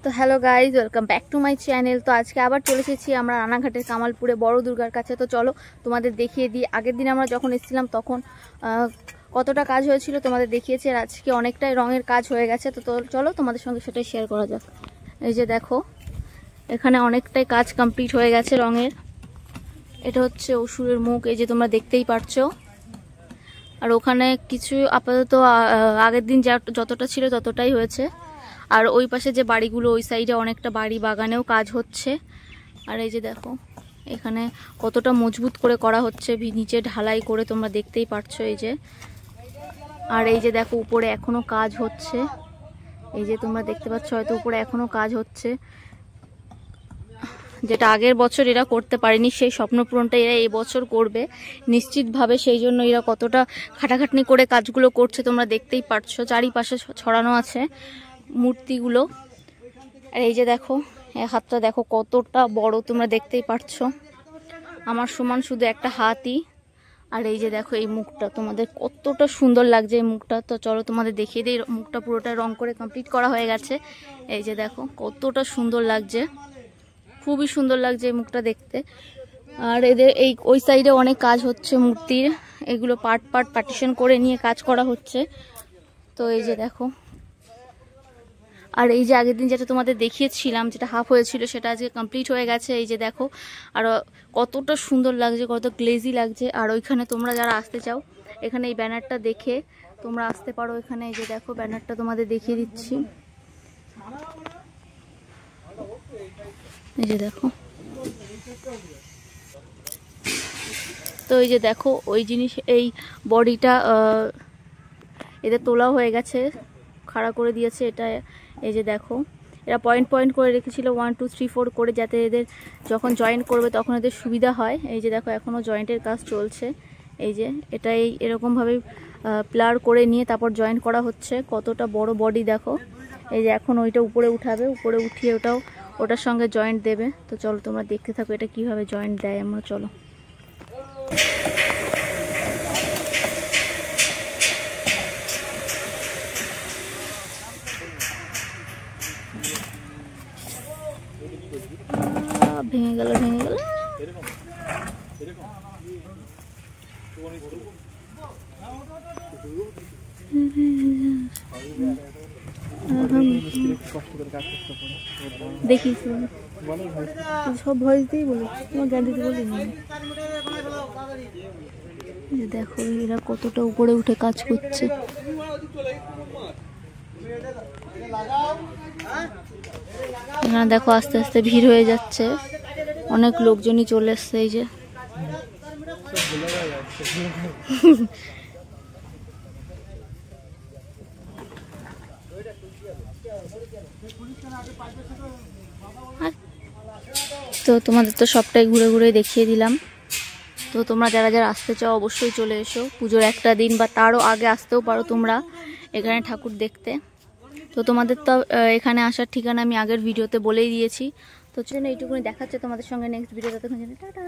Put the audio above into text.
তো hello guys, welcome back to my channel. তো আজকে আবার চলে এসেছি আমরা রানাঘাটের কামালপুরে বড় দুর্গার কাছে। তো চলো তোমাদের দেখিয়ে দিই। আগের দিন আমরা যখন এসেছিলাম তখন কতটা কাজ হয়েছিল তোমাদের দেখিয়েছি, আর আজকে অনেকটাই রঙের কাজ হয়ে গেছে। তো চলো তোমাদের সঙ্গে সেটাই শেয়ার করা যাক। এই যে দেখো, এখানে অনেকটাই কাজ কমপ্লিট হয়ে গেছে রঙের। এটা হচ্ছে অসুরের মুখ, এই যে তোমরা দেখতেই পারছো। আর ওখানে কিছু আপাতত আগের দিন যতটা ছিল ততটাই হয়েছে। আর ওই পাশে যে বাড়িগুলো, ওই সাইডে অনেকটা বাড়ি বাগানেও কাজ হচ্ছে। আর এই যে দেখো এখানে কতটা মজবুত করে করা হচ্ছে, নিচে ঢালাই করে, তোমরা দেখতেই পারছো। এই যে, আর এই যে দেখো উপরে এখনো কাজ হচ্ছে। এই যে তোমরা দেখতে পাচ্ছ হয়তো উপরে এখনো কাজ হচ্ছে, যেটা আগের বছর এরা করতে পারেনি, সেই স্বপ্ন পূরণটা এরা এই বছর করবে নিশ্চিতভাবে। সেই জন্য এরা কতটা খাটাখাটনি করে কাজগুলো করছে তোমরা দেখতেই পারছো। চারিপাশে ছড়ানো আছে মূর্তিগুলো। আর এই যে দেখো এই হাতটা দেখো কতটা বড়, তোমরা দেখতেই পারছো, আমার সমান শুধু একটা হাতই। আর এই যে দেখো এই মুখটা তোমাদের কতটা সুন্দর লাগছে এই মুখটা। তো চলো তোমাদের দেখিয়ে দিই। মুখটা পুরোটা রং করে কমপ্লিট করা হয়ে গেছে। এই যে দেখো কতটা সুন্দর লাগছে, খুবই সুন্দর লাগছে এই মুখটা দেখতে। আর এদের এই ওই সাইডে অনেক কাজ হচ্ছে মূর্তির, এগুলো পার্ট পার্ট পার্টিশন করে নিয়ে কাজ করা হচ্ছে। তো এই যে দেখো, আর এই যে আগের দিন যেটা তোমাদের দেখিয়েছিলাম, যেটা হাফ হয়েছিল, সেটা আজকে কমপ্লিট হয়ে গেছে। এই যে দেখো আর কতটা সুন্দর লাগছে, কত গ্লেজি লাগছে। আর ওইখানে তোমরা যারা আসতে চাও, এখানে এই ব্যানারটা দেখে তোমরা আসতে পারো এখানে। এই যে দেখো ব্যানারটা তোমাদের দেখিয়ে দিচ্ছি। এই যে দেখো, তো এই যে দেখো ওই জিনিস, এই বডিটা এদের তোলা হয়ে গেছে, খাড়া করে দিয়েছে এটা। এই যে দেখো এরা পয়েন্ট পয়েন্ট করে রেখেছিল 1 2 3 4 করে, যাতে এদের যখন জয়েন্ট করবে তখন এদের সুবিধা হয়। এই যে দেখো এখনও জয়েন্টের কাজ চলছে। এই যে এটা এরকমভাবে প্লার করে নিয়ে তারপর জয়েন্ট করা হচ্ছে। কতটা বড় বডি দেখো। এই যে এখন ওইটা উপরে উঠাবে, উপরে উঠিয়ে ওটার সঙ্গে জয়েন্ট দেবে। তো চলো তোমরা দেখতে থাকো এটা কিভাবে জয়েন্ট দেয়। আমরা চলো ভেঙে গেল ভেঙে গেল। দেখিস সব ভয়েস দিয়েই বলি, তোমার জ্ঞান দিতে বলি না। দেখো এরা কতটা উপরে উঠে কাজ করছে। এখানে দেখো আস্তে আস্তে ভিড় হয়ে যাচ্ছে, অনেক লোকজনই চলে এসছে। এই যে তো তোমাদের তো সবটাই ঘুরে ঘুরে দেখিয়ে দিলাম। তো তোমরা যারা যারা আসতে চাও অবশ্যই চলে এসো। পুজোর একটা দিন বা তারও আগে আসতেও পারো তোমরা এখানে ঠাকুর দেখতে। তো তোমাদের তো এখানে আসার ঠিকানা আমি আগের ভিডিওতে বলেই দিয়েছি। তো চলো এইটুকুনি দেখাচ্ছে তোমাদের সঙ্গে নেক্সট ভিডিও। ততক্ষণ টাটা।